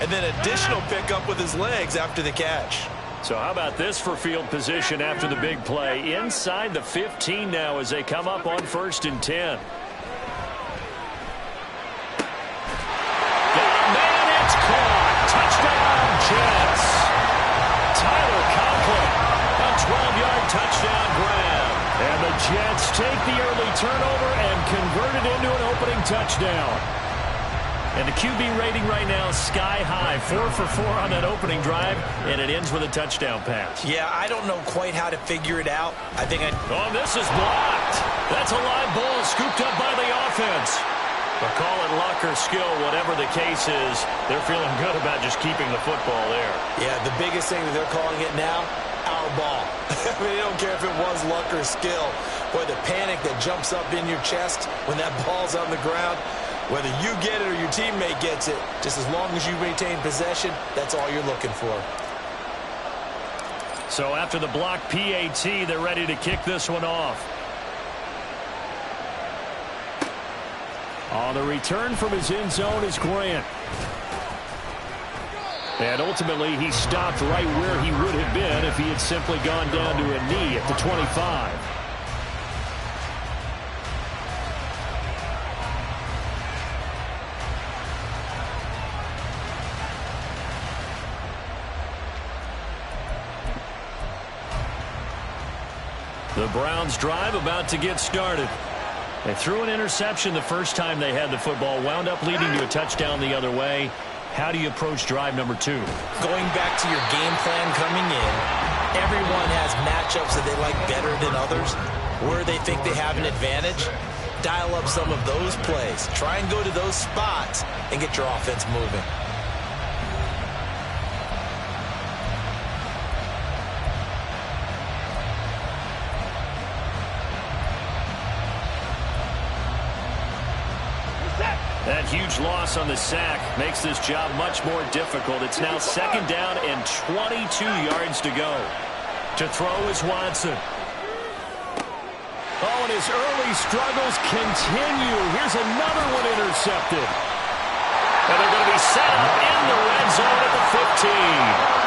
and then additional pickup with his legs after the catch. So how about this for field position after the big play? Inside the 15 now as they come up on 1st and 10. Got a man, it's caught. Touchdown, Jets. Tyler Conklin, a 12-yard touchdown grab. And the Jets take the early turnover and convert it into an opening touchdown. And the QB rating right now is sky high. 4 for 4 on that opening drive, and it ends with a touchdown pass. Yeah, I don't know quite how to figure it out. Oh, this is blocked. That's a live ball scooped up by the offense. But call it luck or skill, whatever the case is, they're feeling good about just keeping the football there. Yeah, the biggest thing that they're calling it now, our ball. I mean, they don't care if it was luck or skill. Boy, the panic that jumps up in your chest when that ball's on the ground, whether you get it or your teammate gets it, just as long as you maintain possession, that's all you're looking for. So after the block PAT, they're ready to kick this one off. On the return from his end zone is Grant. And ultimately, he stopped right where he would have been if he had simply gone down to a knee at the 25. The Browns drive about to get started. They threw an interception the first time they had the football, wound up leading to a touchdown the other way. How do you approach drive number 2? Going back to your game plan coming in, everyone has matchups that they like better than others. Where they think they have an advantage, dial up some of those plays. Try and go to those spots and get your offense moving. That huge loss on the sack makes this job much more difficult. It's now 2nd down and 22 yards to go. To throw is Watson. Oh, and his early struggles continue. Here's another one intercepted. And they're going to be set up in the red zone at the 15.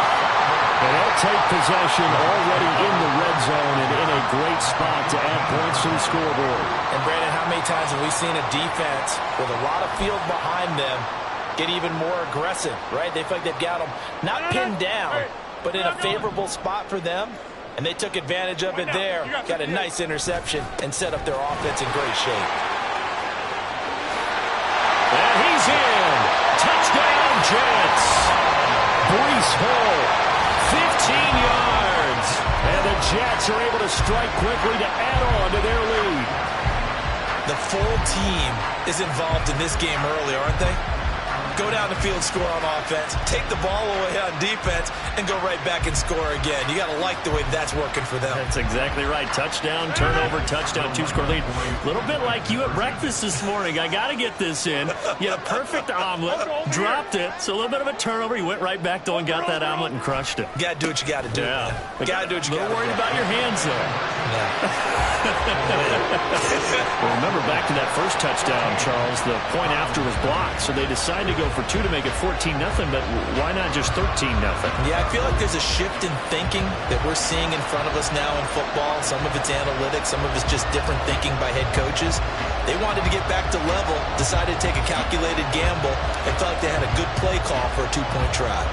And they'll take possession already in the red zone and in a great spot to add points to the scoreboard. And, Brandon, how many times have we seen a defense with a lot of field behind them get even more aggressive, right? They feel like they've got them not pinned down, but in a favorable spot for them, and they took advantage of it there, got a nice interception, and set up their offense in great shape. And he's in. Touchdown, Jets. Breece Hall. 15 yards. And the Jets are able to strike quickly to add on to their lead. The full team is involved in this game early, aren't they? Go down the field, score on offense, take the ball away on defense, and go right back and score again. You got to like the way that's working for them. That's exactly right. Touchdown, turnover, touchdown, 2-score lead. A little bit like you at breakfast this morning. I got to get this in. You had a perfect omelet, dropped it. So a little bit of a turnover. You went right back, though, and got that omelet and crushed it. You got to do what you got to do. Yeah. Got to do what you got to do. A little worried about your hands there. Yeah. Well, remember back to that first touchdown, Charles, the point after was blocked. So they decided to go for 2 to make it 14-0, but why not just 13-0? Yeah, I feel like there's a shift in thinking that we're seeing in front of us now in football. Some of it's analytics, some of it's just different thinking by head coaches. They wanted to get back to level, decided to take a calculated gamble, and felt like they had a good play call for a 2-point try.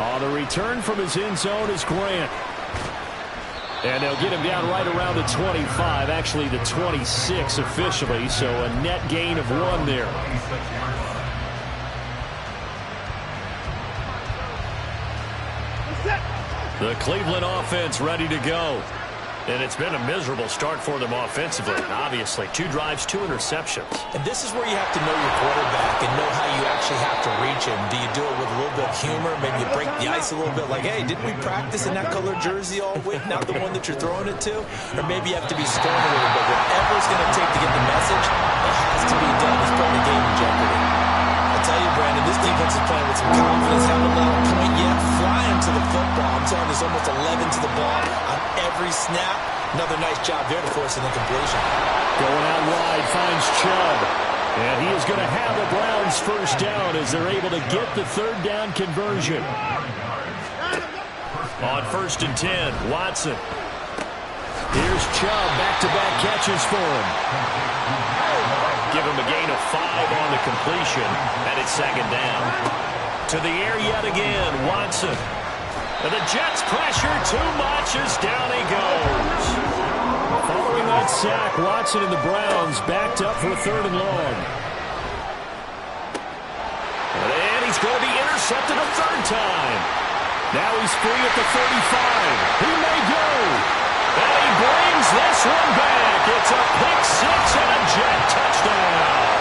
On the return from his end zone is Grant. And they'll get him down right around the 25, actually the 26 officially, so a net gain of 1 there. The Cleveland offense ready to go. And it's been a miserable start for them offensively, obviously. 2 drives, 2 interceptions. And this is where you have to know your quarterback and know how you actually have to reach him. Do you do it with a little bit of humor? Maybe you break the ice a little bit like, hey, didn't we practice in that colored jersey all week, not the one that you're throwing it to? Or maybe you have to be stern a little bit. Whatever it's going to take to get the message, it has to be done. It's putting the game in jeopardy. I'll tell you, Brandon, this defense is playing with some confidence, haven't let a point yet, flying to the football. I'm telling you, there's almost 11 to the ball on every snap. Another nice job there to force an incompletion. Going out wide, finds Chubb. is going to have a Browns first down as they're able to get the third down conversion. On 1st and 10, Watson. Here's Chubb, back-to-back catches for him. Give him a gain of 5 on the completion, and it's 2nd down. To the air yet again, Watson. And the Jets pressure too much as down he goes. Following that sack, Watson and the Browns backed up for 3rd and long. And he's going to be intercepted a 3rd time. Now he's free at the 35. He may go. And he brings this one back. It's a pick 6 and a Jet touchdown.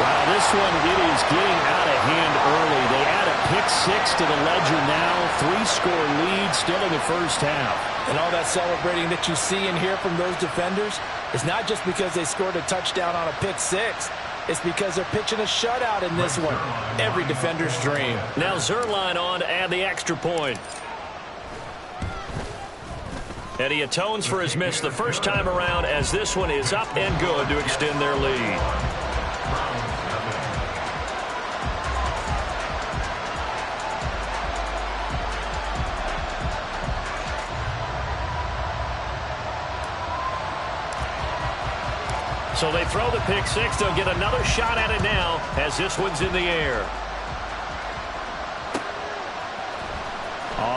Wow, this one, it is getting out of hand early. They add a pick 6 to the ledger now. 3-score lead still in the first half. And all that celebrating that you see and hear from those defenders is not just because they scored a touchdown on a pick 6. It's because they're pitching a shutout in this one. Every defender's dream. Now Zerline on to add the extra point. And he atones for his miss the first time around as this one is up and good to extend their lead. So they throw the pick 6. They'll get another shot at it now as this one's in the air.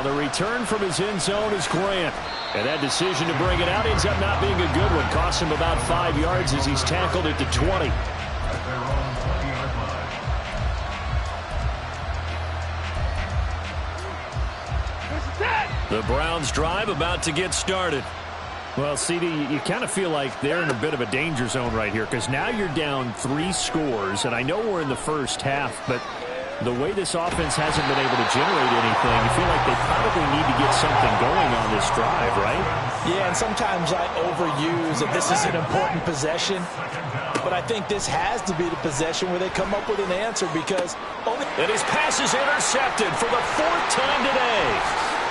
The return from his end zone is Grant. And that decision to bring it out ends up not being a good one. Costs him about 5 yards as he's tackled at the 20. The Browns drive about to get started. Well, CD, you kind of feel like they're in a bit of a danger zone right here because now you're down 3 scores, and I know we're in the first half, but the way this offense hasn't been able to generate anything, you feel like they probably need to get something going on this drive, right? Yeah, and sometimes I overuse that this is an important possession, but I think this has to be the possession where they come up with an answer because and his pass is intercepted for the 4th time today.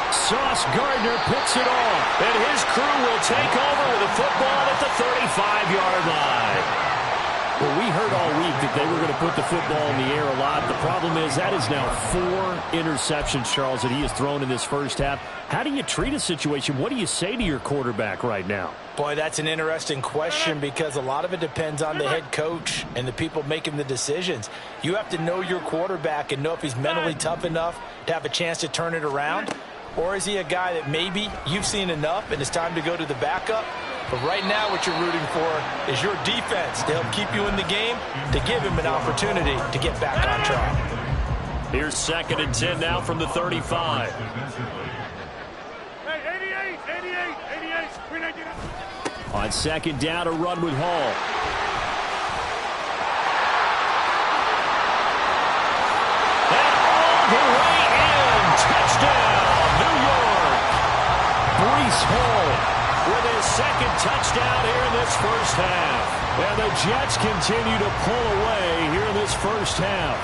Sauce Gardner picks it off, and his crew will take over with the football at the 35-yard line. Well, we heard all week that they were going to put the football in the air a lot. The problem is that is now 4 interceptions, Charles, that he has thrown in this first half. How do you treat a situation? What do you say to your quarterback right now? Boy, that's an interesting question because a lot of it depends on the head coach and the people making the decisions. You have to know your quarterback and know if he's mentally tough enough to have a chance to turn it around. Or is he a guy that maybe you've seen enough and it's time to go to the backup? But right now what you're rooting for is your defense to help keep you in the game, to give him an opportunity to get back on track. Here's 2nd and 10 now from the 35. Hey, 88. On 2nd down, a run with Hall. And all the way in. Touchdown, New York. Breece Hall with his 2nd touchdown here in this first half. And the Jets continue to pull away here in this first half.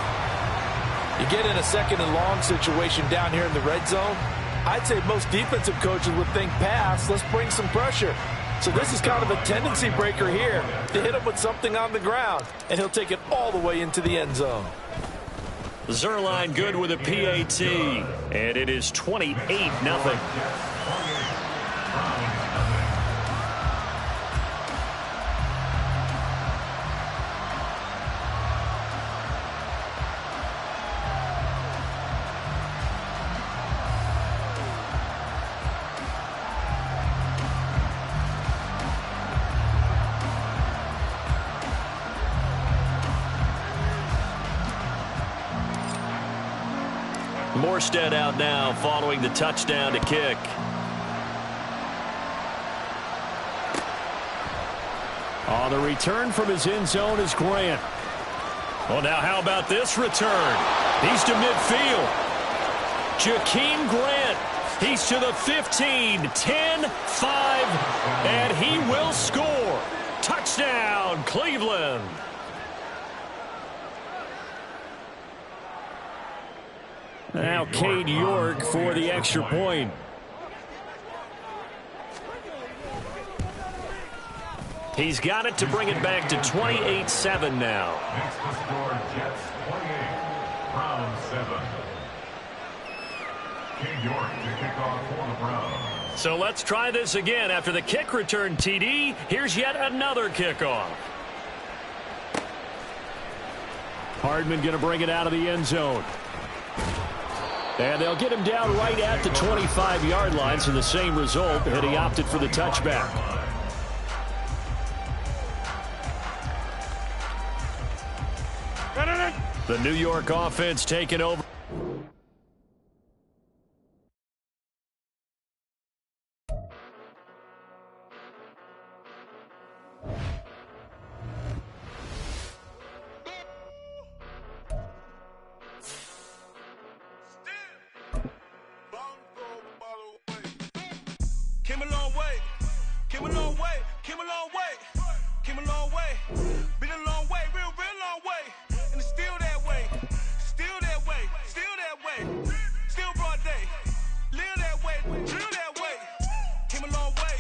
You get in a 2nd and long situation down here in the red zone, I'd say most defensive coaches would think pass, let's bring some pressure. So this is kind of a tendency breaker here to hit him with something on the ground, and he'll take it all the way into the end zone. Zerline good with a PAT, and it is 28-0. Morstead out now following the touchdown to kick. On the return from his end zone is Grant. Well, now how about this return? He's to midfield. Jakeem Grant. He's to the 15, 10, 5, and he will score. Touchdown, Cleveland. Now Cade York for the extra point. He's got it to bring it back to 28-7 now. Next to score, Jets 28, round 7. King York to kick off for the Browns. So let's try this again. After the kick return TD, here's yet another kickoff. Hardman going to bring it out of the end zone. And they'll get him down right at the 25-yard line, so the same result, and he opted for the touchback. The New York offense taking over. Came a long way, came a long way, came a long way, came a long way, been a long way, real long way, and it's still that way, still that way, still that way, still broad day, live that way, drill that way, came a long way,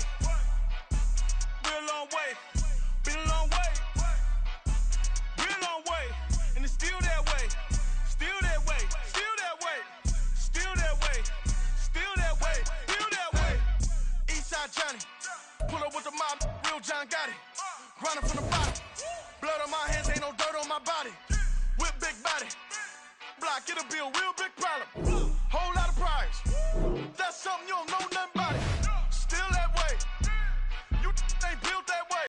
real long way, been a long way, real long way, and it's still that way, still that way, still that way, still that way, still that way, still that way. Eastside Johnny, pull up with the mob, real John Gotti. Grinding from the bottom, blood on my hands, ain't no dirt on my body. Whip big body, block, it'll be a real big problem. Whole lot of priors, that's something you don't know